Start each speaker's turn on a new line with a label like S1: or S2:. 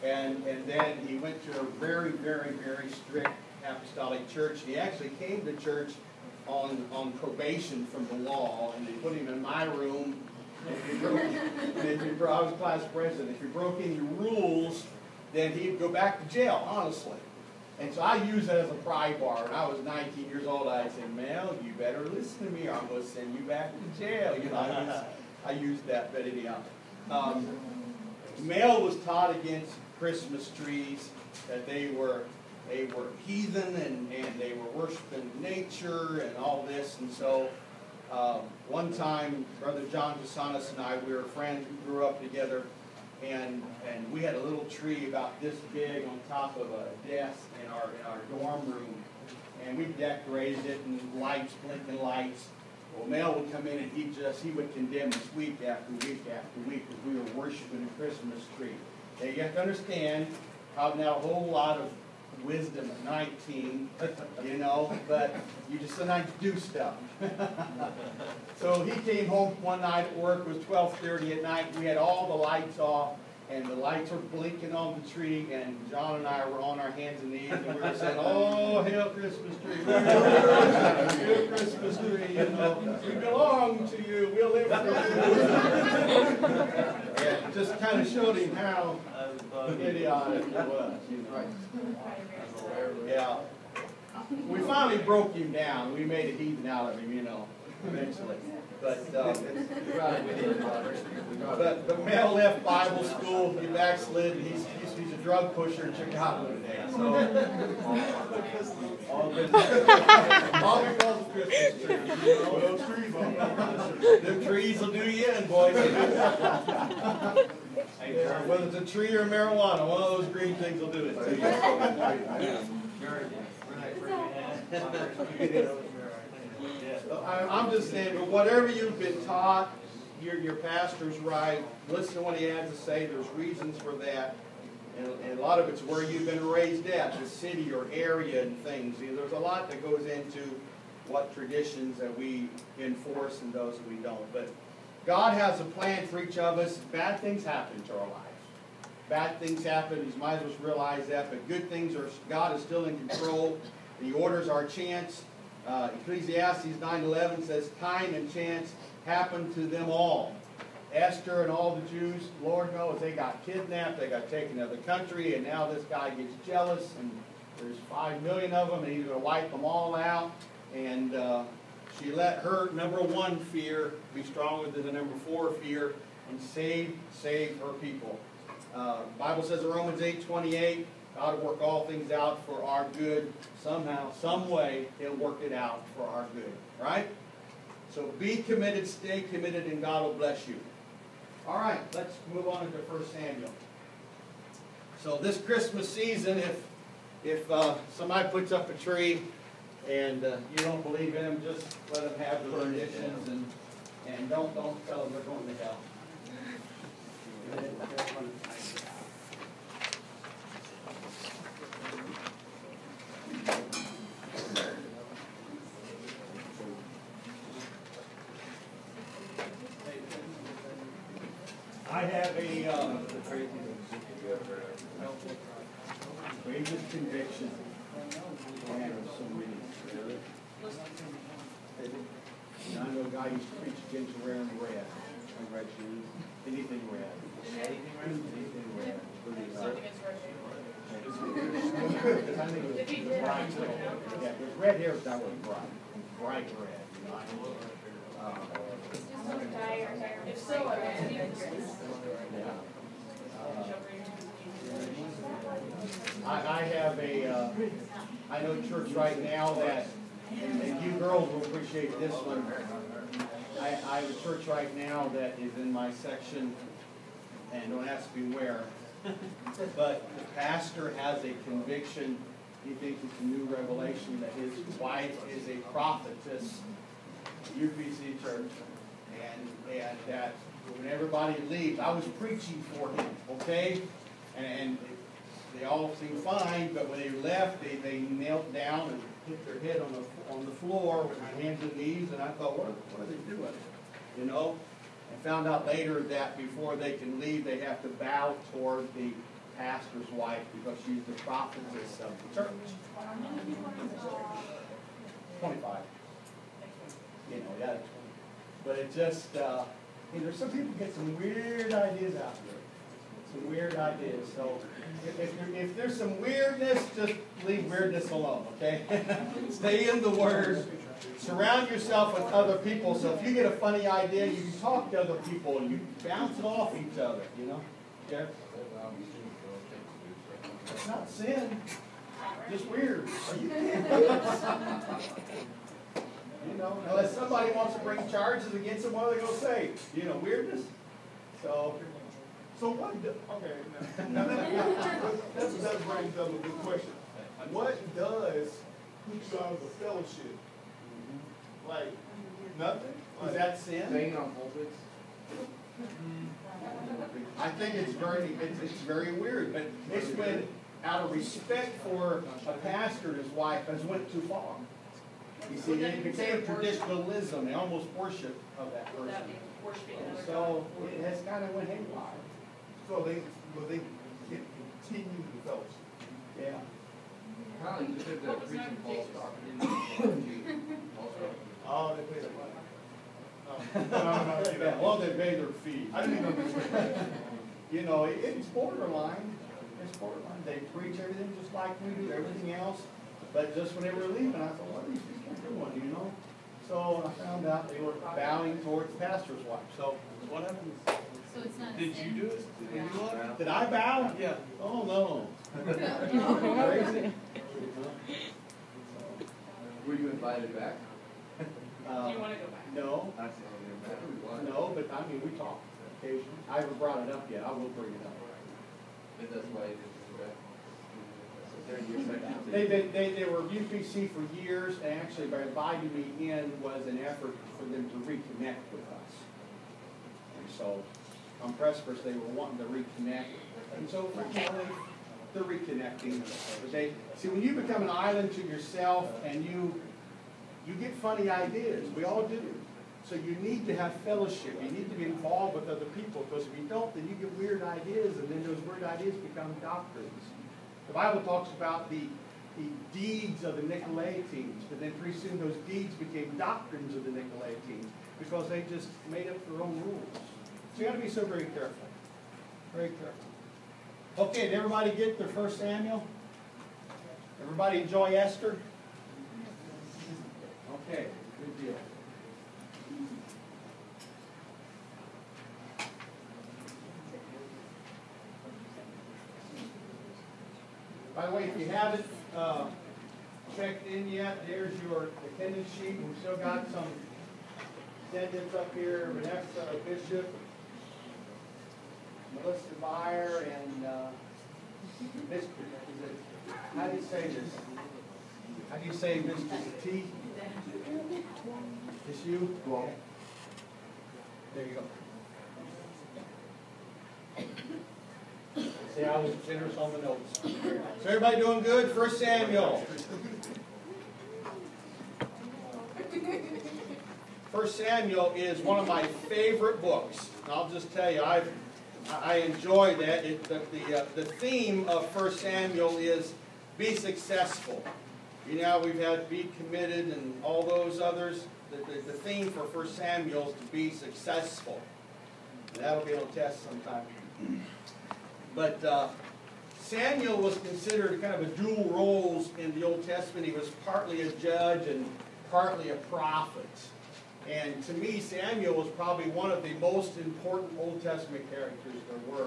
S1: And then he went to a very, very, very strict apostolic church. He actually came to church on probation from the law, and they put him in my room. I was class president. If you broke any rules, then he'd go back to jail, honestly. And so I used that as a pry bar. When I was 19 years old, I said, Mel, you better listen to me or I'm going to send you back to jail. You know, I used that, but anyhow. Mel was taught against Christmas trees, that they were heathen and they were worshiping nature and all this. And so one time, Brother John Jasanis and I, we were friends, we grew up together, and we had a little tree about this big on top of a desk in our dorm room, and we decorated it and lights, blinking lights. Well, Mel would come in and he would condemn us week after week after week because we were worshiping a Christmas tree. Now you have to understand, probably not a whole lot of wisdom at 19, you know, but you just sometimes do stuff. So he came home one night at work. It was 12:30 at night. We had all the lights off, and the lights were blinking on the tree, and John and I were on our hands and knees, and we were saying, oh, hail Christmas tree, hail Christmas tree, you know, we belong to you, we'll live for you. And just kind of showed him how idiotic it was, you know. Yeah. We finally broke him down. We made a heathen out of him, you know, eventually. But Mel left Bible school. He backslid. He's a drug pusher in Chicago today. So all because of Christmas trees. You know, those trees will them trees will do you in, boys. Whether it's a tree or marijuana, one of those green things will do it to you. I'm just saying, but whatever you've been taught, your pastor's right. Listen to what he has to say. There's reasons for that. And a lot of it's where you've been raised at, the city or area and things. There's a lot that goes into what traditions that we enforce and those that we don't. But God has a plan for each of us. Bad things happen to our lives. Bad things happen. You might as well realize that. But good things are, God is still in control. He orders our chance. Ecclesiastes 9:11 says, time and chance happened to them all. Esther and all the Jews, Lord knows, they got kidnapped, they got taken to the country, and now this guy gets jealous, and there's 5 million of them, and he's going to wipe them all out. And she let her number 1 fear be stronger than the number 4 fear, and save her people. Bible says in Romans 8:28, God will work all things out for our good. Somehow, some way, He'll work it out for our good. Right? So be committed, stay committed, and God will bless you. All right, let's move on into 1 Samuel. So this Christmas season, if somebody puts up a tree and you don't believe in them, just let them have the traditions and don't tell them they're going to hell. I have a greatest conviction. I know a guy used to preach against wearing red. Red shoes. Anything red. Anything red. Because I think it was bright. Yeah, because red hair is not really bright. Bright red. You know?
S2: If so,
S1: I have I know church right now that, and you girls will appreciate this one. I have a church right now that is in my section, and don't ask me where, but the pastor has a conviction. He thinks it's a new revelation that his wife is a prophetess at UPC Church, and that when everybody leaves, I was preaching for him, okay? And they all seemed fine, but when they left, they knelt down and hit their head on the floor with their hands and knees, and I thought, what are they doing? You know? And found out later that before they can leave, they have to bow toward the pastor's wife because she's the prophetess of the church. 25. You know, yeah. But it just, you know, some people get some weird ideas out there. Some weird ideas. So if there's some weirdness, just leave weirdness alone, okay? Stay in the Word. Surround yourself with other people. So if you get a funny idea, you can talk to other people and you bounce it off each other, you know? Okay? It's not sin. Just weird. You know, unless somebody wants to bring charges against them, what are they going to say? You know, weirdness? So what, okay, now that brings up a good question. What does put you out of the fellowship? Like, nothing? Is that sin?
S2: Staying on pulpits?
S1: I think it's very weird, but it's when, out of respect for a pastor and his wife, has went too far. You see, it became traditionalism, they almost worship of that person. So it has kind of went haywire.
S3: So they can continue the fellowship.
S1: Yeah.
S2: Kind of just the preaching false doctrine.
S3: Oh, they pay the money. No.
S1: Yeah, well, they pay their fee.
S3: I didn't even understand.
S1: You know, it's borderline. It's borderline. They preach everything just like we do, everything else. But just when they were leaving, I thought, what are these people doing, you know? So I found out they were bowing towards the pastor's wife. So what happened?
S4: So it's not.
S3: Did you do it? Did you look?
S1: Did I bow?
S3: Yeah.
S1: Oh, no. Crazy.
S2: Were you invited back?
S4: Do you want to go back?
S1: No. No, but I mean, we talked occasionally. I haven't brought it up yet. I will bring it up.
S2: And that's why you didn't go back.
S1: They were UPC for years, and actually by inviting me in was an effort for them to reconnect with us. And so on Precipice, they were wanting to reconnect. And so finally, they're reconnecting. But they see, when you become an island to yourself and you get funny ideas, we all do. So you need to have fellowship. You need to be involved with other people, because if you don't, then you get weird ideas, and then those weird ideas become doctrines. The Bible talks about the deeds of the Nicolaitans, but then pretty soon those deeds became doctrines of the Nicolaitans because they just made up their own rules. So you got to be so very careful. Very careful. Okay, did everybody get their 1 Samuel? Everybody enjoy Esther? Okay, good deal. By the way, if you haven't checked in yet, there's your attendance sheet. We've still got some attendants up here. Vanessa Bishop, Melissa Meyer, and Mr. How do you say this? How do you say Mr. T? It's you? Okay. There you go. See, I was generous on the notes. So everybody doing good? 1 Samuel. 1 Samuel is one of my favorite books. I'll just tell you, I enjoy that. The theme of 1 Samuel is be successful. You know, we've had be committed and all those others. The theme for 1 Samuel is to be successful. And that'll be on test sometime. But Samuel was considered kind of a dual roles in the Old Testament. He was partly a judge and partly a prophet. And to me, Samuel was probably one of the most important Old Testament characters there were.